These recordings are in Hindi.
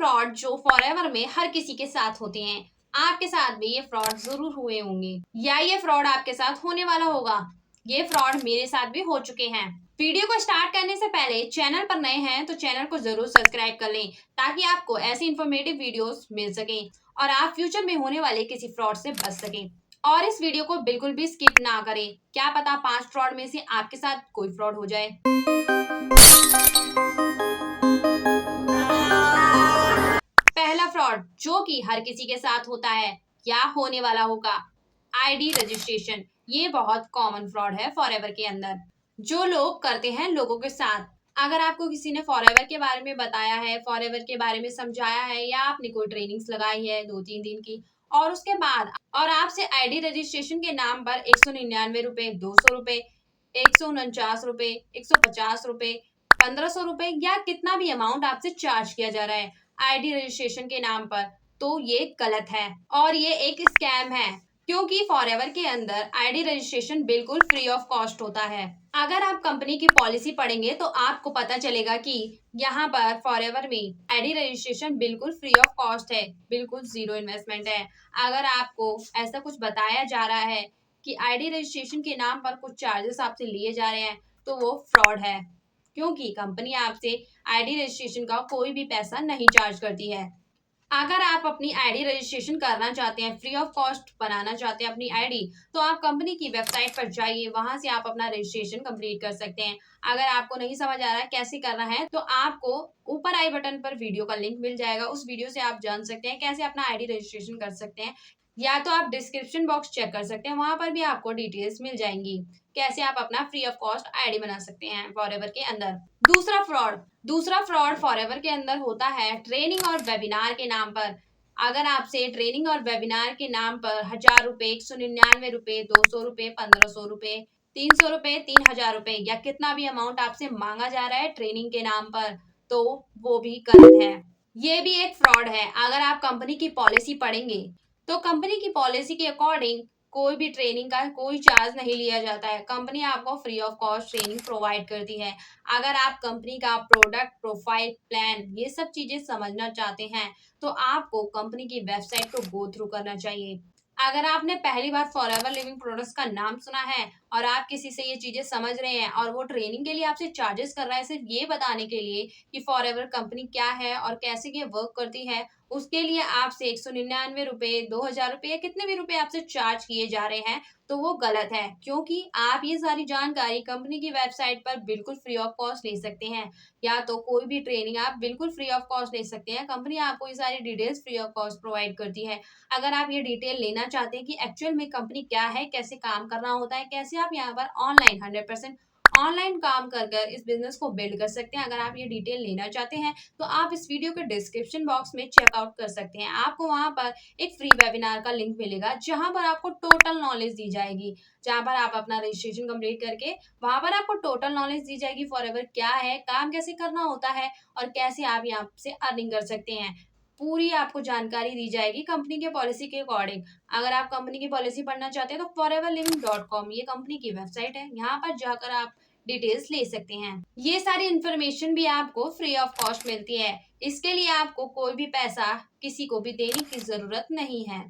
फ्रॉड जो फॉरएवर में हर किसी के साथ होते हैं, आपके साथ भी ये फ्रॉड जरूर हुए होंगे या ये फ्रॉड आपके साथ होने वाला होगा। ये फ्रॉड मेरे साथ भी हो चुके हैं। वीडियो को स्टार्ट करने से पहले चैनल पर नए हैं तो चैनल को जरूर सब्सक्राइब कर लें ताकि आपको ऐसी इंफॉर्मेटिव वीडियोस मिल सके और आप फ्यूचर में होने वाले किसी फ्रॉड से बच सकें। और इस वीडियो को बिल्कुल भी स्किप ना करें, क्या पता 5 फ्रॉड में से आपके साथ कोई फ्रॉड हो जाए। पहला फ्रॉड जो कि हर किसी के साथ होता है या होने वाला होगा, आईडी रजिस्ट्रेशन। ये बहुत कॉमन फ्रॉड है फॉरएवर के अंदर जो लोग करते हैं लोगों के साथ। अगर आपको किसी ने फॉरएवर के बारे में बताया है, फॉरएवर के बारे में समझाया है या आपने कोई ट्रेनिंग्स लगाई है 2-3 दिन की और उसके बाद और आपसे आईडी रजिस्ट्रेशन के नाम पर 199 रुपए, 200 रुपए, 149 रुपए, 150 रुपए, 1500 रुपए या कितना भी अमाउंट आपसे चार्ज किया जा रहा है आईडी रजिस्ट्रेशन के नाम पर, तो ये गलत है और ये एक स्कैम है क्योंकि फॉरएवर के अंदर आईडी रजिस्ट्रेशन बिल्कुल फ्री ऑफ कॉस्ट होता है। अगर आप कंपनी की पॉलिसी पढ़ेंगे तो आपको पता चलेगा कि यहाँ पर फॉरएवर में आईडी रजिस्ट्रेशन बिल्कुल फ्री ऑफ कॉस्ट है, बिल्कुल जीरो इन्वेस्टमेंट है। अगर आपको ऐसा कुछ बताया जा रहा है कि आईडी रजिस्ट्रेशन के नाम पर कुछ चार्जेस आपसे लिए जा रहे हैं तो वो फ्रॉड है क्योंकि कंपनी आपसे आईडी रजिस्ट्रेशन का कोई भी पैसा नहीं चार्ज करती है। अगर आप अपनी आईडी रजिस्ट्रेशन करना चाहते हैं, फ्री ऑफ कॉस्ट बनाना चाहते हैं अपनी आईडी, तो आप कंपनी की वेबसाइट पर जाइए, वहां से आप अपना रजिस्ट्रेशन कंप्लीट कर सकते हैं। अगर आपको नहीं समझ आ रहा है कैसे करना है तो आपको ऊपर आई बटन पर वीडियो का लिंक मिल जाएगा, उस वीडियो से आप जान सकते हैं कैसे अपना आईडी रजिस्ट्रेशन कर सकते हैं। या तो आप डिस्क्रिप्शन बॉक्स चेक कर सकते हैं, वहां पर भी आपको डिटेल्स मिल जाएंगी कैसे आप अपना फ्री ऑफ कॉस्ट आईडी बना सकते हैं फॉरएवर के अंदर। दूसरा फ्रॉड फॉरएवर के अंदर होता है ट्रेनिंग और वेबिनार के नाम पर। अगर आपसे ट्रेनिंग और वेबिनार के नाम पर 1000 रुपए, 199 रुपए, 200 रुपए, 1500 रुपए, 300 रुपए, 3000 रुपए या कितना भी अमाउंट आपसे मांगा जा रहा है ट्रेनिंग के नाम पर, तो वो भी गलत है। ये भी एक फ्रॉड है। अगर आप कंपनी की पॉलिसी पढ़ेंगे तो कंपनी की पॉलिसी के अकॉर्डिंग कोई भी ट्रेनिंग का कोई चार्ज नहीं लिया जाता है। कंपनी आपको free of cost training provide करती है। अगर आप कंपनी का प्रोडक्ट, प्रोफाइल, प्लान ये सब चीजें समझना चाहते हैं तो आपको कंपनी की वेबसाइट को गो थ्रू करना चाहिए। अगर आपने पहली बार फॉरएवर लिविंग प्रोडक्ट्स का नाम सुना है और आप किसी से ये चीजें समझ रहे हैं और वो ट्रेनिंग के लिए आपसे चार्जेस कर रहा है सिर्फ ये बताने के लिए कि फॉरएवर कंपनी क्या है और कैसे ये वर्क करती है, उसके लिए आपसे 199 रुपए, 2000 रुपए या कितने भी रुपए आपसे चार्ज किए जा रहे हैं, तो वो गलत है क्योंकि आप ये सारी जानकारी कंपनी की वेबसाइट पर बिल्कुल फ्री ऑफ कॉस्ट ले सकते हैं। या तो कोई भी ट्रेनिंग आप बिल्कुल फ्री ऑफ कॉस्ट ले सकते हैं, कंपनी आपको ये सारी details free of cost provide करती है। अगर आप ये डिटेल लेना चाहते हैं कि एक्चुअल में कंपनी क्या है, कैसे काम करना होता है, कैसे आप यहाँ पर ऑनलाइन 100% ऑनलाइन काम कर कर इस बिजनेस को बिल्ड कर सकते हैं, अगर आप ये डिटेल लेना चाहते हैं तो आप इस वीडियो के डिस्क्रिप्शन बॉक्स में चेकआउट कर सकते हैं। आपको वहां पर एक फ्री वेबिनार का लिंक मिलेगा जहां पर आपको टोटल नॉलेज दी जाएगी, जहां पर आप अपना रजिस्ट्रेशन कंप्लीट करके वहां पर आपको टोटल नॉलेज दी जाएगी फॉरएवर क्या है, काम कैसे करना होता है और कैसे आप यहाँ से अर्निंग कर सकते हैं। पूरी आपको जानकारी दी जाएगी कंपनी के पॉलिसी के अकॉर्डिंग। अगर आप कंपनी की पॉलिसी पढ़ना चाहते हैं तो foreverliving.com ये कंपनी की वेबसाइट है, यहाँ पर जाकर आप डिटेल्स ले सकते हैं। ये सारी इंफॉर्मेशन भी आपको फ्री ऑफ कॉस्ट मिलती है, इसके लिए आपको कोई भी पैसा किसी को भी देने की जरूरत नहीं है।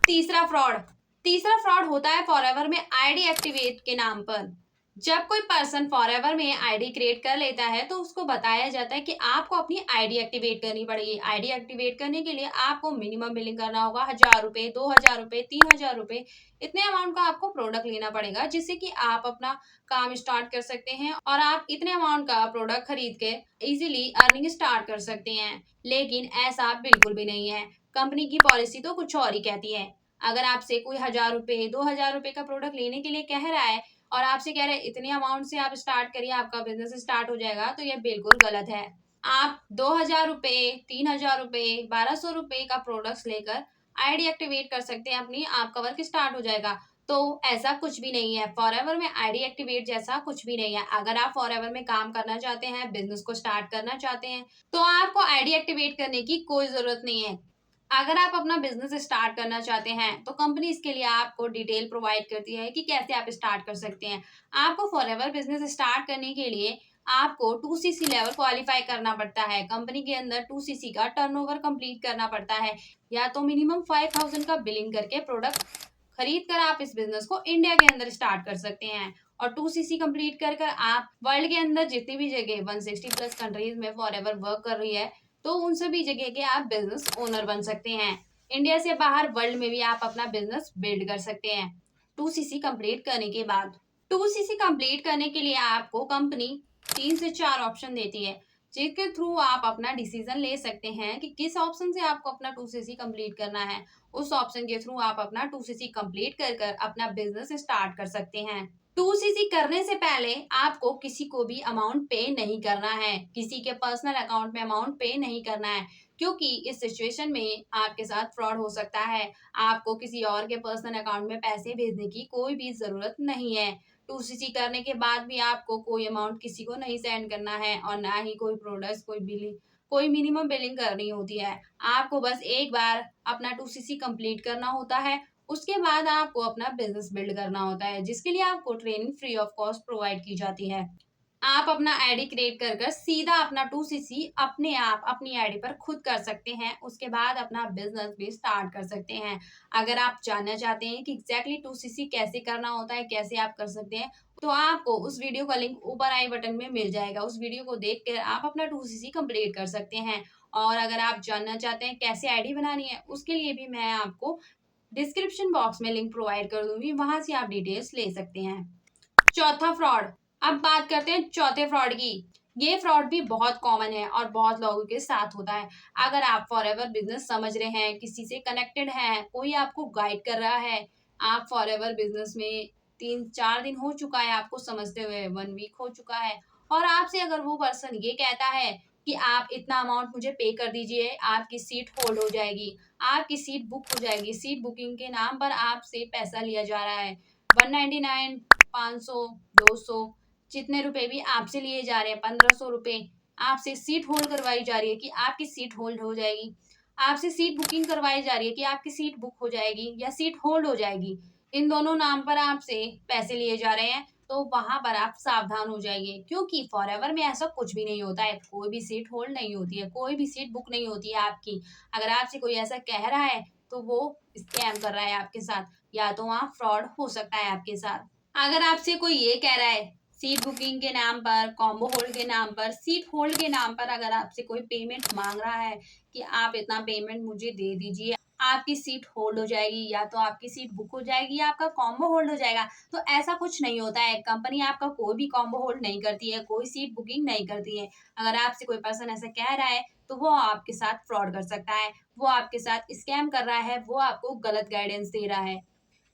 तीसरा फ्रॉड होता है फॉरएवर में आईडी एक्टिवेट के नाम पर। जब कोई पर्सन फॉरएवर में आईडी क्रिएट कर लेता है तो उसको बताया जाता है कि आपको अपनी आईडी एक्टिवेट करनी पड़ेगी। आईडी एक्टिवेट करने के लिए आपको मिनिमम बिलिंग करना होगा 1000 रुपए, 2000 रुपए, 3000 रुपए, इतने अमाउंट का आपको प्रोडक्ट लेना पड़ेगा जिससे कि आप अपना काम स्टार्ट कर सकते हैं और आप इतने अमाउंट का प्रोडक्ट खरीद के इजीली अर्निंग स्टार्ट कर सकते हैं। लेकिन ऐसा बिल्कुल भी नहीं है, कंपनी की पॉलिसी तो कुछ और ही कहती है। अगर आपसे कोई 1000 रुपए, 2000 रुपए का प्रोडक्ट लेने के लिए कह रहा है और आपसे कह रहे हैं इतने अमाउंट से आप स्टार्ट करिए, आपका बिजनेस स्टार्ट हो जाएगा, तो ये बिल्कुल गलत है। आप 2000 रुपए, 3000 रुपए, 1200 रुपए का प्रोडक्ट्स लेकर आईडी एक्टिवेट कर सकते हैं अपनी, आपका वर्क स्टार्ट हो जाएगा। तो ऐसा कुछ भी नहीं है, फॉरएवर में आईडी एक्टिवेट जैसा कुछ भी नहीं है। अगर आप फॉरएवर में काम करना चाहते हैं, बिजनेस को स्टार्ट करना चाहते हैं, तो आपको आईडी एक्टिवेट करने की कोई जरूरत नहीं है। अगर आप अपना बिजनेस स्टार्ट करना चाहते हैं तो कंपनी इसके लिए आपको डिटेल प्रोवाइड करती है कि कैसे आप स्टार्ट कर सकते हैं। आपको फॉरएवर बिजनेस स्टार्ट करने के लिए आपको 2CC लेवल क्वालिफाई करना पड़ता है। कंपनी के अंदर 2CC का टर्नओवर कंप्लीट करना पड़ता है, या तो मिनिमम 5000 का बिलिंग करके प्रोडक्ट खरीद कर आप इस बिजनेस को इंडिया के अंदर स्टार्ट कर सकते हैं। और 2CC कंप्लीट कर कर आप वर्ल्ड के अंदर जितनी भी जगह 160 प्लस कंट्रीज में फॉरएवर वर्क कर रही है, तो उन सभी जगह के आप बिजनेस ओनर बन सकते हैं। इंडिया से बाहर वर्ल्ड में भी आप अपना बिजनेस बिल्ड कर सकते हैं 2CC कंप्लीट करने के बाद। 2CC कंप्लीट करने के लिए आपको कंपनी 3 से 4 ऑप्शन देती है, जिसके थ्रू आप अपना डिसीजन ले सकते हैं कि किस ऑप्शन से आपको अपना 2CC कंप्लीट करना है। उस ऑप्शन के थ्रू आप अपना 2CC कंप्लीट कर कर अपना बिजनेस स्टार्ट कर सकते हैं। 2CC करने से पहले आपको किसी को भी अमाउंट पे नहीं करना है, किसी के पर्सनल अकाउंट में अमाउंट पे नहीं करना है, क्योंकि इस सिचुएशन में आपके साथ फ्रॉड हो सकता है। आपको किसी और के पर्सनल अकाउंट में पैसे भेजने की कोई भी जरूरत नहीं है। 2CC करने के बाद भी आपको कोई अमाउंट किसी को नहीं सेंड करना है, और ना ही कोई प्रोडक्ट्स, कोई बिलिंग, कोई मिनिमम बिलिंग करनी होती है। आपको बस एक बार अपना 2CC कंप्लीट करना होता है, उसके बाद आपको अपना बिजनेस बिल्ड करना होता है, जिसके लिए आपको training free of cost provide की जाती है। आप अपना आईडी क्रिएट कर कर सीधा अपना 2CC अपने आप अपनी आईडी पर खुद कर सकते हैं। उसके बाद अपना बिजनेस भी स्टार्ट कर सकते हैं। अगर आप जानना चाहते हैं कि एग्जैक्टली 2CC कैसे करना होता है, कैसे आप कर सकते हैं, तो आपको उस वीडियो का लिंक ऊपर आई बटन में मिल जाएगा। उस वीडियो को देख कर आप अपना 2CC कंप्लीट कर सकते हैं। और अगर आप जानना चाहते हैं कैसे आईडी बनानी है, उसके लिए भी मैं आपको डिस्क्रिप्शन बॉक्स में लिंक प्रोवाइड कर दूंगी, वहां से आप डिटेल्स ले सकते हैं। चौथा फ्रॉड। अब बात करते हैं चौथे फ्रॉड की। ये फ्रॉड भी बहुत कॉमन है और बहुत लोगों के साथ होता है। अगर आप फॉरएवर बिजनेस समझ रहे हैं, किसी से कनेक्टेड हैं, कोई आपको गाइड कर रहा है, आप फॉरएवर बिजनेस में 3-4 दिन हो चुका है आपको समझते हुए, 1 वीक हो चुका है, और आपसे अगर वो पर्सन ये कहता है कि आप इतना अमाउंट मुझे पे कर दीजिए, आपकी सीट होल्ड हो जाएगी, आपकी सीट बुक हो जाएगी, सीट बुकिंग के नाम पर आपसे पैसा लिया जा रहा है, 199, 500, 200, जितने रुपए भी आपसे लिए जा रहे हैं, 1500 रुपए आपसे सीट होल्ड करवाई जा रही है कि आपकी सीट होल्ड हो जाएगी, आपसे सीट बुकिंग करवाई जा रही है कि आपकी सीट बुक हो जाएगी या सीट होल्ड हो जाएगी। इन दोनों नाम पर आपसे पैसे लिए जा रहे हैं, तो वहां पर आप सावधान हो जाइए, क्योंकि फॉरएवर में ऐसा कुछ भी नहीं होता है। कोई भी सीट होल्ड नहीं होती है, कोई भी सीट बुक नहीं होती है आपकी। अगर आपसे कोई ऐसा कह रहा है, तो वो स्कैम कर रहा है आपके साथ, या तो वहाँ फ्रॉड हो सकता है आपके साथ। अगर आपसे कोई ये कह रहा है सीट बुकिंग के नाम पर, कॉम्बो होल्ड के नाम पर, सीट होल्ड के नाम पर अगर आपसे कोई पेमेंट मांग रहा है कि आप इतना पेमेंट मुझे दे दीजिए, आपकी सीट होल्ड हो जाएगी, या तो आपकी सीट बुक हो जाएगी, या आपका कॉम्बो होल्ड हो जाएगा, तो ऐसा कुछ नहीं होता है। कंपनी आपका कोई भी कॉम्बो होल्ड नहीं करती है, कोई सीट बुकिंग नहीं करती है। अगर आपसे कोई पर्सन ऐसा कह रहा है, तो वो आपके साथ फ्रॉड कर सकता है, वो आपके साथ स्कैम कर रहा है, वो आपको गलत गाइडेंस दे रहा है।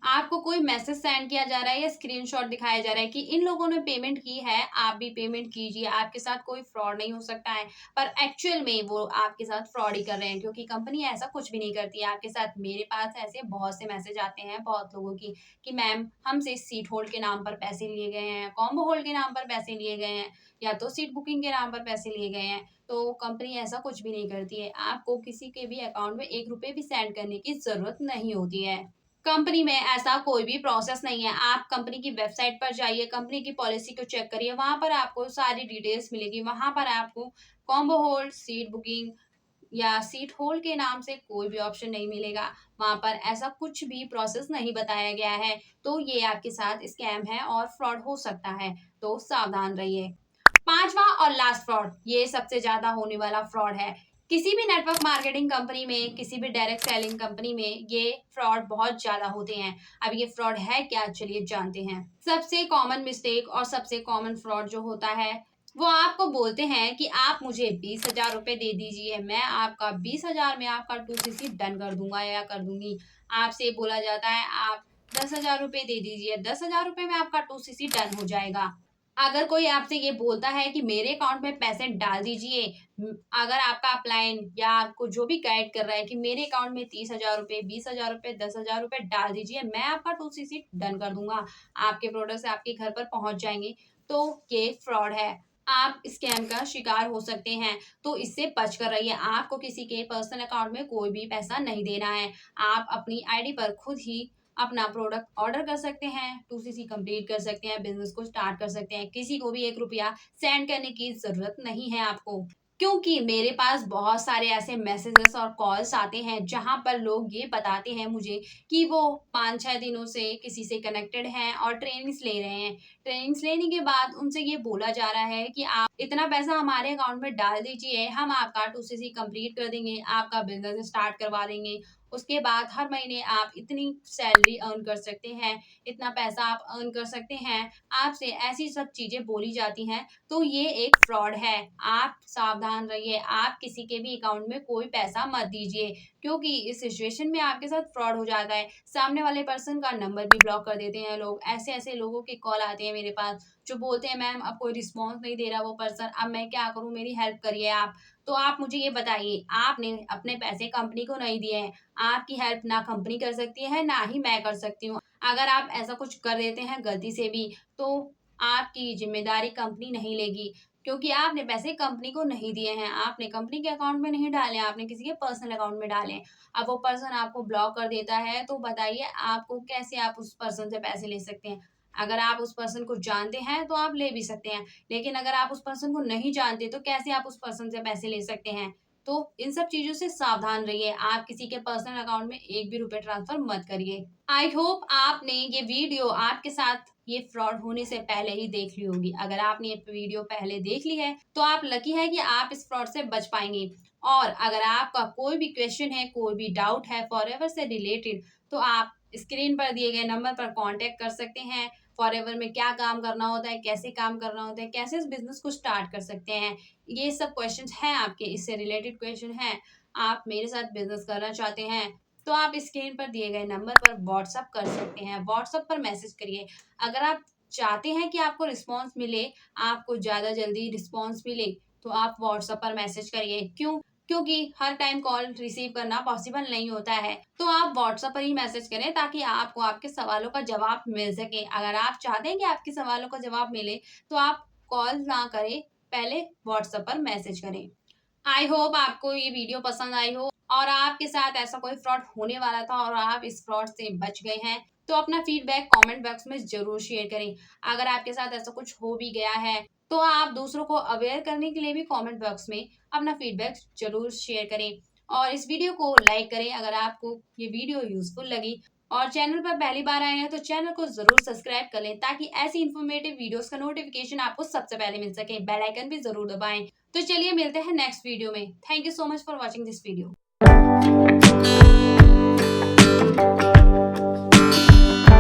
आपको कोई मैसेज सेंड किया जा रहा है या स्क्रीनशॉट दिखाया जा रहा है कि इन लोगों ने पेमेंट की है, आप भी पेमेंट कीजिए, आपके साथ कोई फ्रॉड नहीं हो सकता है, पर एक्चुअल में वो आपके साथ फ्रॉड ही कर रहे हैं, क्योंकि कंपनी ऐसा कुछ भी नहीं करती है आपके साथ। मेरे पास ऐसे बहुत से मैसेज आते हैं बहुत लोगों की कि मैम हमसे सीट होल्ड के नाम पर पैसे लिए गए हैं, कॉम्बो होल्ड के नाम पर पैसे लिए गए हैं, या तो सीट बुकिंग के नाम पर पैसे लिए गए हैं। तो कंपनी ऐसा कुछ भी नहीं करती है, आपको किसी के भी अकाउंट में 1 रुपए भी सेंड करने की जरूरत नहीं होती है। कंपनी में ऐसा कोई भी प्रोसेस नहीं है। आप कंपनी की वेबसाइट पर जाइए, कंपनी की पॉलिसी को चेक करिए, वहां पर आपको सारी डिटेल्स मिलेगी। वहां पर आपको कॉम्बो होल्ड, सीट बुकिंग या सीट होल्ड के नाम से कोई भी ऑप्शन नहीं मिलेगा। वहां पर ऐसा कुछ भी प्रोसेस नहीं बताया गया है, तो ये आपके साथ स्कैम है और फ्रॉड हो सकता है, तो सावधान रहिए। पांचवा और लास्ट फ्रॉड, ये सबसे ज्यादा होने वाला फ्रॉड है। किसी भी नेटवर्क मार्केटिंग कंपनी में, किसी भी डायरेक्ट सेलिंग कंपनी में ये फ्रॉड बहुत ज्यादा होते हैं। अब ये फ्रॉड है क्या, चलिए जानते हैं। सबसे कॉमन मिस्टेक और सबसे कॉमन फ्रॉड जो होता है, वो आपको बोलते हैं कि आप मुझे 20,000 रुपए दे दीजिए, मैं आपका 20,000 में आपका 2CC डन कर दूंगा या कर दूंगी। आपसे बोला जाता है आप 10,000 रुपए दे दीजिए, 10,000 रुपए में आपका 2CC डन हो जाएगा। अगर कोई आपसे ये बोलता है कि मेरे अकाउंट में पैसे डाल दीजिए, अगर आपका अपलाइन या आपको जो भी गाइड कर रहा है कि मेरे अकाउंट में 30,000 रुपए, 20,000 रुपए, 10,000 रुपए डाल दीजिए, मैं आपका 2CC डन कर दूंगा, आपके प्रोडक्ट्स आपके घर पर पहुंच जाएंगे, तो ये फ्रॉड है। आप स्कैम का शिकार हो सकते हैं, तो इससे बच कर रहिए। आपको किसी के पर्सनल अकाउंट में कोई भी पैसा नहीं देना है। आप अपनी आईडी पर खुद ही अपना प्रोडक्ट ऑर्डर कर सकते हैं, 2CC कंप्लीट कर सकते हैं, बिजनेस को स्टार्ट कर सकते हैं। किसी को भी 1 रुपया सेंड करने की जरूरत नहीं है आपको, क्योंकि मेरे पास बहुत सारे ऐसे मैसेजेस और कॉल्स आते हैं जहां पर लोग ये बताते हैं मुझे कि वो 5-6 दिनों से किसी से कनेक्टेड हैं और ट्रेनिंग्स ले रहे हैं। ट्रेनिंग्स लेने के बाद उनसे ये बोला जा रहा है कि आप इतना पैसा हमारे अकाउंट में डाल दीजिए, हम आपका 2CC कंप्लीट कर देंगे, आपका बिजनेस स्टार्ट करवा देंगे। उसके बाद हर महीने आप इतनी सैलरी अर्न कर सकते हैं, इतना पैसा आप अर्न कर सकते हैं। आपसे ऐसी सब चीजें बोली जाती हैं, तो ये एक फ्रॉड है। आप सावधान रहिए, आप किसी के भी अकाउंट में कोई पैसा मत दीजिए, क्योंकि इस सिचुएशन में आपके साथ फ्रॉड हो जाता है। सामने वाले पर्सन का नंबर भी ब्लॉक कर देते हैं लोग। ऐसे ऐसे लोगों के कॉल आते हैं मेरे पास जो बोलते हैं मैम अब कोई रिस्पॉन्स नहीं दे रहा वो पर्सन, अब मैं क्या करूँ, मेरी हेल्प करिए आप। तो आप मुझे ये बताइए, आपने अपने पैसे कंपनी को नहीं दिए हैं, आपकी हेल्प ना कंपनी कर सकती है ना ही मैं कर सकती हूँ। अगर आप ऐसा कुछ कर देते हैं गलती से भी, तो आपकी जिम्मेदारी कंपनी नहीं लेगी, क्योंकि आपने पैसे कंपनी को नहीं दिए हैं, आपने कंपनी के अकाउंट में नहीं डाले, आपने किसी के पर्सनल अकाउंट में डाले। अब वो पर्सन आपको ब्लॉक कर देता है, तो बताइए आपको कैसे आप उस पर्सन से पैसे ले सकते हैं। अगर आप उस पर्सन को जानते हैं तो आप ले भी सकते हैं, लेकिन अगर आप उस पर्सन को नहीं जानते तो कैसे आप उस पर्सन से पैसे ले सकते हैं। तो इन सब चीजों से सावधान रहिए, आप किसी के पर्सनल अकाउंट में एक भी रुपए ट्रांसफर मत करिए। आई होप आपने ये वीडियो आपके साथ ये फ्रॉड होने से पहले ही देख ली होगी। अगर आपने ये वीडियो पहले देख ली है तो आप लकी है कि आप इस फ्रॉड से बच पाएंगे। और अगर आपका कोई भी क्वेश्चन है, कोई भी डाउट है फॉरएवर से रिलेटेड, तो आप स्क्रीन पर दिए गए नंबर पर कांटेक्ट कर सकते हैं। फॉरएवर में क्या काम करना होता है, कैसे काम करना होता है, कैसे इस बिजनेस को स्टार्ट कर सकते हैं, ये सब क्वेश्चंस हैं आपके, इससे रिलेटेड क्वेश्चन हैं, आप मेरे साथ बिजनेस करना चाहते हैं, तो आप स्क्रीन पर दिए गए नंबर पर व्हाट्सअप कर सकते हैं। व्हाट्सअप पर मैसेज करिए। अगर आप चाहते हैं कि आपको रिस्पॉन्स मिले, आपको ज़्यादा जल्दी रिस्पॉन्स मिले, तो आप व्हाट्सएप पर मैसेज करिए। क्यों? क्योंकि हर टाइम कॉल रिसीव करना पॉसिबल नहीं होता है, तो आप व्हाट्सएप पर ही मैसेज करें ताकि आपको आपके सवालों का जवाब मिल सके। अगर आप चाहते हैं कि आपके सवालों का जवाब मिले, तो आप कॉल ना करें, पहले व्हाट्सएप पर मैसेज करें। आई होप आपको ये वीडियो पसंद आई हो और आपके साथ ऐसा कोई फ्रॉड होने वाला था और आप इस फ्रॉड से बच गए हैं, तो अपना फीडबैक कमेंट बॉक्स में जरूर शेयर करें। अगर आपके साथ ऐसा कुछ हो भी गया है तो आप दूसरों को अवेयर करने के लिए भी कमेंट बॉक्स में अपना फीडबैक जरूर शेयर करें और इस वीडियो को लाइक करें अगर आपको ये वीडियो यूजफुल लगी। और चैनल पर पहली बार आए हैं तो चैनल को जरूर सब्सक्राइब कर लें ताकि ऐसी इन्फॉर्मेटिव वीडियोस का नोटिफिकेशन आपको सबसे पहले मिल सके। बेल आइकन भी जरूर दबाएं। तो चलिए मिलते हैं नेक्स्ट वीडियो में। Thank you so much for watching this video.